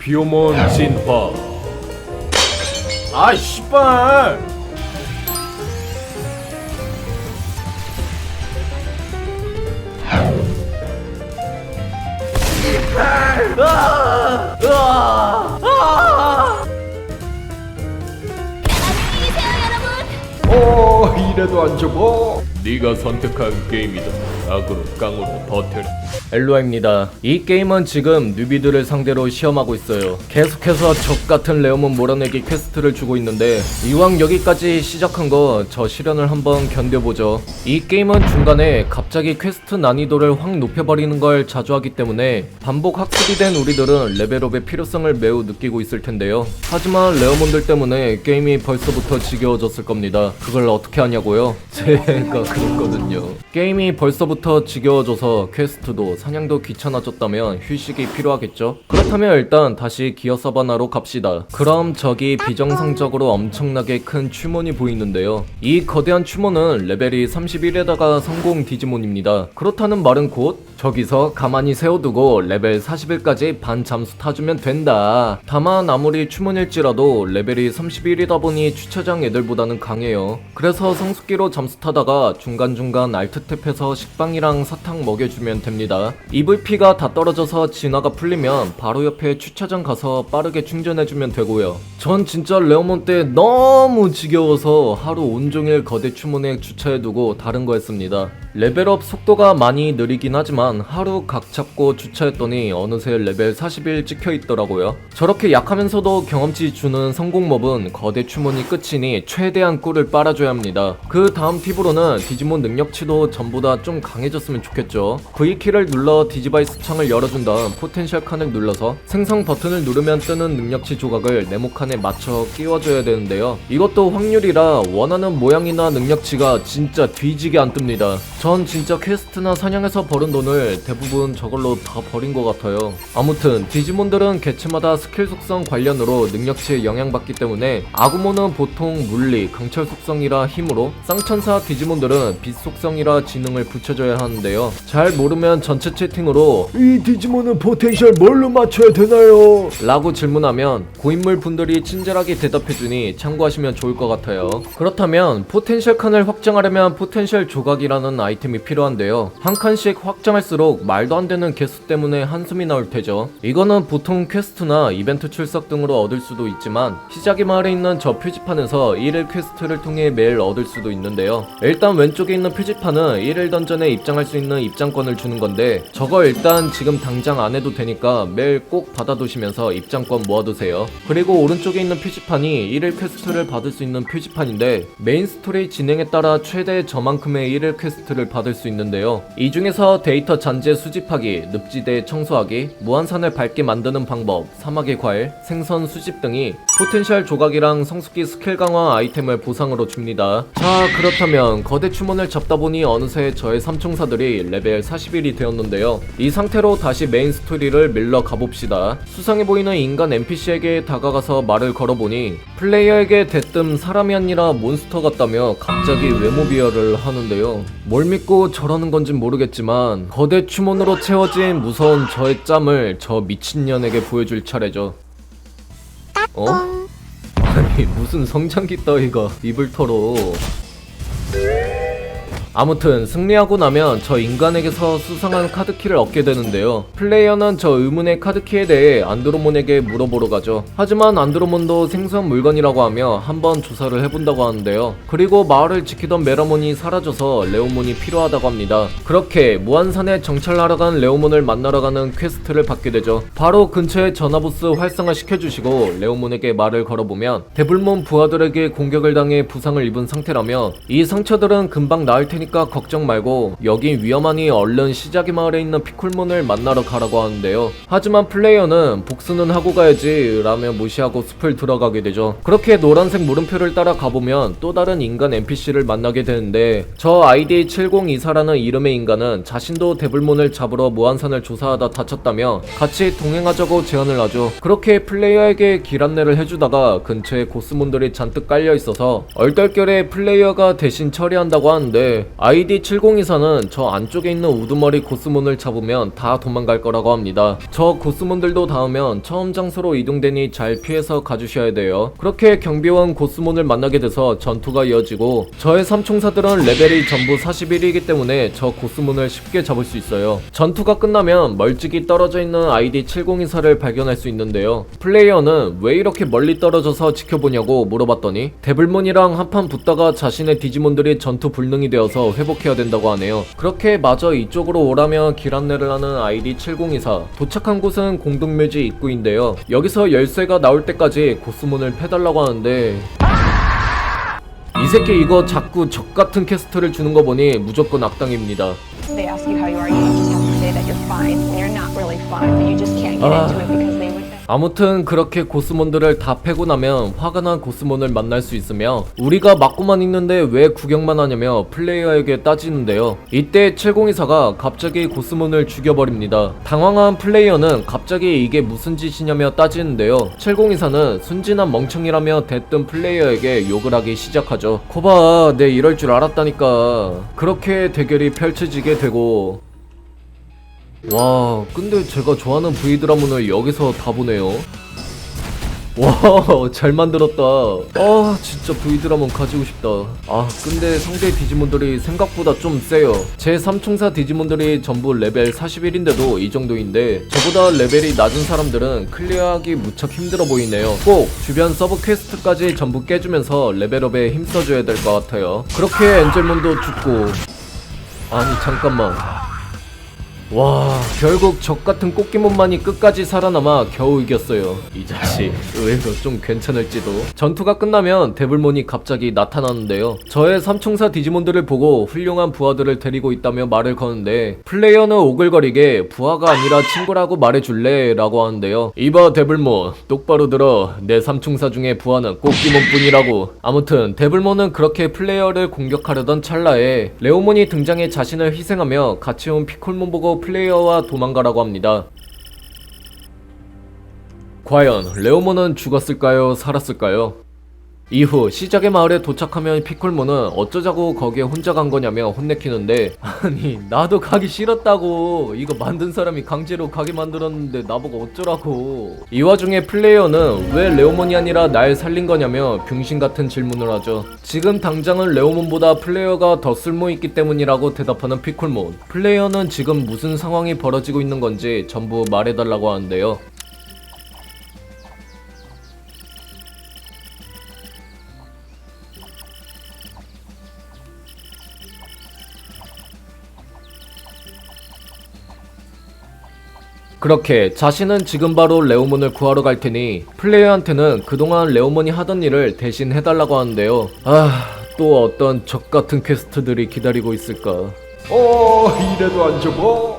비오몬 진화. 아 씨발. 이래도 안 죽어. 네가 선택한 게임이다. 악으로 깡으로 버텨라. 엘로아입니다. 이 게임은 지금 뉴비들을 상대로 시험하고 있어요. 계속해서 적같은 레어몬 몰아내기 퀘스트를 주고 있는데 이왕 여기까지 시작한 거 저 시련을 한번 견뎌보죠. 이 게임은 중간에 갑자기 퀘스트 난이도를 확 높여버리는 걸 자주 하기 때문에 반복 학습이 된 우리들은 레벨업의 필요성을 매우 느끼고 있을 텐데요. 하지만 레어몬들 때문에 게임이 벌써부터 지겨워졌을 겁니다. 그걸 어떻게 하냐고요? 제가 그렇거든요. 게임이 벌써부터 지겨워져서 퀘스트도 사냥도 귀찮아졌다면 휴식이 필요하겠죠? 그렇다면 일단 다시 기어 사바나로 갑시다. 그럼 저기 비정상적으로 엄청나게 큰 추몬이 보이는데요. 이 거대한 추몬은 레벨이 31에다가 성공 디지몬입니다. 그렇다는 말은 곧 저기서 가만히 세워두고 레벨 40일까지 반 잠수 타주면 된다. 다만 아무리 추몬일지라도 레벨이 31이다 보니 주차장 애들보다는 강해요. 그래서 성숙기로 잠수 타다가 중간중간 알트탭해서 식빵이랑 사탕 먹여주면 됩니다. EVP가 다 떨어져서 진화가 풀리면 바로 옆에 주차장 가서 빠르게 충전해주면 되고요. 전 진짜 레어몬 때 너무 지겨워서 하루 온종일 거대 추몬에 주차해두고 다른 거 했습니다. 레벨업 속도가 많이 느리긴 하지만 하루 각 잡고 주차했더니 어느새 레벨 41 찍혀있더라고요. 저렇게 약하면서도 경험치 주는 성공몹은 거대 추몬이 끝이니 최대한 꿀을 빨아줘야 합니다. 그 다음 팁으로는 디지몬 능력치도 전보다 좀 강해졌으면 좋겠죠. V키를 눌러 디지바이스 창을 열어준 다음 포텐셜 칸을 눌러서 생성 버튼을 누르면 뜨는 능력치 조각을 네모칸에 맞춰 끼워줘야 되는데요. 이것도 확률이라 원하는 모양이나 능력치가 진짜 뒤지게 안 뜹니다. 전 진짜 퀘스트나 사냥에서 버는 돈을 대부분 저걸로 다 버린 것 같아요. 아무튼 디지몬들은 개체마다 스킬 속성 관련으로 능력치에 영향받기 때문에 아구몬은 보통 물리, 강철 속성이라 힘으로, 쌍천사 디지몬들은 빛 속성이라 지능을 붙여줘야 하는데요. 잘 모르면 전체 채팅으로 이 디지몬은 포텐셜 뭘로 맞춰야 되나요? 라고 질문하면 고인물 분들이 친절하게 대답해주니 참고하시면 좋을 것 같아요. 그렇다면 포텐셜 칸을 확장하려면 포텐셜 조각이라는 아이템이 필요한데요. 한 칸씩 확장할수록 말도 안 되는 개수 때문에 한숨이 나올 테죠. 이거는 보통 퀘스트나 이벤트 출석 등으로 얻을 수도 있지만 시작의 마을에 있는 저 표지판에서 1일 퀘스트를 통해 매일 얻을 수도 있는데요. 일단 왼쪽에 있는 표지판은 1일 던전에 입장할 수 있는 입장권을 주는 건데 저거 일단 지금 당장 안 해도 되니까 매일 꼭 받아두시면서 입장권 모아두세요. 그리고 오른쪽에 있는 표지판이 1일 퀘스트를 받을 수 있는 표지판인데 메인 스토리 진행에 따라 최대 저만큼의 1일 퀘스트를 받을 수 있는데요. 이 중에서 데이터 잔재 수집하기, 늪지대 청소하기, 무한산을 밝게 만드는 방법, 사막의 과일, 생선 수집 등이 포텐셜 조각이랑 성숙기 스킬 강화 아이템을 보상으로 줍니다. 자, 그렇다면 거대 추몬을 잡다 보니 어느새 저의 삼총사들이 레벨 41이 되었는데요. 이 상태로 다시 메인 스토리를 밀러 가봅시다. 수상해 보이는 인간 NPC에게 다가가서 말을 걸어보니 플레이어에게 대뜸 사람이 아니라 몬스터 같다며 갑자기 외모 비하를 하는데요. 뭘 믿고 저러는 건진 모르겠지만 거대 추몬으로 채워진 무서운 저의 짬을 저 미친년에게 보여줄 차례죠. 어? 아니 무슨 성장기 따위가 입을 털어. 아무튼 승리하고 나면 저 인간에게서 수상한 카드키를 얻게 되는데요. 플레이어는 저 의문의 카드키에 대해 안드로몬에게 물어보러 가죠. 하지만 안드로몬도 생소한 물건이라고 하며 한번 조사를 해본다고 하는데요. 그리고 마을을 지키던 메라몬이 사라져서 레오몬이 필요하다고 합니다. 그렇게 무한산에 정찰하러 간 레오몬을 만나러 가는 퀘스트를 받게 되죠. 바로 근처에 전화부스 활성화 시켜주시고 레오몬에게 말을 걸어보면 데블몬 부하들에게 공격을 당해 부상을 입은 상태라며 이 상처들은 금방 나을 테니 걱정 말고 여긴 위험하니 얼른 시작의 마을에 있는 피콜몬을 만나러 가라고 하는데요. 하지만 플레이어는 복수는 하고 가야지 라며 무시하고 숲을 들어가게 되죠. 그렇게 노란색 물음표를 따라 가보면 또 다른 인간 NPC를 만나게 되는데 저 ID7024라는 이름의 인간은 자신도 데블몬을 잡으러 무한산을 조사하다 다쳤다며 같이 동행하자고 제안을 하죠. 그렇게 플레이어에게 길 안내를 해주다가 근처에 고스몬들이 잔뜩 깔려있어서 얼떨결에 플레이어가 대신 처리한다고 하는데 ID 7024는 저 안쪽에 있는 우두머리 고스몬을 잡으면 다 도망갈 거라고 합니다. 저 고스몬들도 닿으면 처음 장소로 이동되니 잘 피해서 가주셔야 돼요. 그렇게 경비원 고스몬을 만나게 돼서 전투가 이어지고 저의 삼총사들은 레벨이 전부 41이기 때문에 저 고스몬을 쉽게 잡을 수 있어요. 전투가 끝나면 멀찍이 떨어져 있는 ID 7024를 발견할 수 있는데요. 플레이어는 왜 이렇게 멀리 떨어져서 지켜보냐고 물어봤더니 데블몬이랑 한판 붙다가 자신의 디지몬들이 전투 불능이 되어서 회복해야 된다고 하네요. 그렇게 마저 이쪽으로 오라며 길 안내를 하는 ID 7024. 도착한 곳은 공동묘지 입구인데요. 여기서 열쇠가 나올 때까지 고스몬을 패달라고 하는데 이 새끼 이거 자꾸 적같은 퀘스트를 주는 거 보니 무조건 악당입니다. They ask you how you are, you just have to say that you're fine when you're not really fine, but you just can't get into it because they would. 아무튼 그렇게 고스몬들을 다 패고 나면 화가 난 고스몬을 만날 수 있으며 우리가 맞고만 있는데 왜 구경만 하냐며 플레이어에게 따지는데요. 이때 7024가 갑자기 고스몬을 죽여버립니다. 당황한 플레이어는 갑자기 이게 무슨 짓이냐며 따지는데요. 7024는 순진한 멍청이라며 대뜸 플레이어에게 욕을 하기 시작하죠. 거봐, 내 이럴 줄 알았다니까. 그렇게 대결이 펼쳐지게 되고 와, 근데 제가 좋아하는 V드라문을 여기서 다 보네요. 와, 잘 만들었다. 아, 진짜 V드라문 가지고 싶다. 아, 근데 상대 디지몬들이 생각보다 좀 세요. 제 삼총사 디지몬들이 전부 레벨 41인데도 이 정도인데 저보다 레벨이 낮은 사람들은 클리어하기 무척 힘들어 보이네요. 꼭 주변 서브 퀘스트까지 전부 깨주면서 레벨업에 힘써줘야 될 것 같아요. 그렇게 엔젤몬도 죽고 아니 잠깐만, 와, 결국 적같은 꽃기몬만이 끝까지 살아남아 겨우 이겼어요. 이 자식 의외로 좀 괜찮을지도. 전투가 끝나면 데블몬이 갑자기 나타나는데요. 저의 삼총사 디지몬들을 보고 훌륭한 부하들을 데리고 있다며 말을 거는데 플레이어는 오글거리게 부하가 아니라 친구라고 말해줄래? 라고 하는데요. 이봐 데블몬, 똑바로 들어. 내 삼총사 중에 부하는 꽃기몬뿐이라고. 아무튼 데블몬은 그렇게 플레이어를 공격하려던 찰나에 레오몬이 등장해 자신을 희생하며 같이 온 피콜몬 보고 플레이어와 도망가라고 합니다. 과연 레오몬은 죽었을까요? 살았을까요? 이후 시작의 마을에 도착하면 피콜몬은 어쩌자고 거기에 혼자 간 거냐며 혼내키는데 아니 나도 가기 싫었다고. 이거 만든 사람이 강제로 가게 만들었는데 나보고 어쩌라고. 이 와중에 플레이어는 왜 레오몬이 아니라 날 살린 거냐며 병신같은 질문을 하죠. 지금 당장은 레오몬보다 플레이어가 더 쓸모있기 때문이라고 대답하는 피콜몬. 플레이어는 지금 무슨 상황이 벌어지고 있는 건지 전부 말해달라고 하는데요. 그렇게 자신은 지금 바로 레오몬을 구하러 갈 테니 플레이어한테는 그동안 레오몬이 하던 일을 대신 해달라고 하는데요. 아, 또 어떤 적같은 퀘스트들이 기다리고 있을까. 이래도 안 죽어?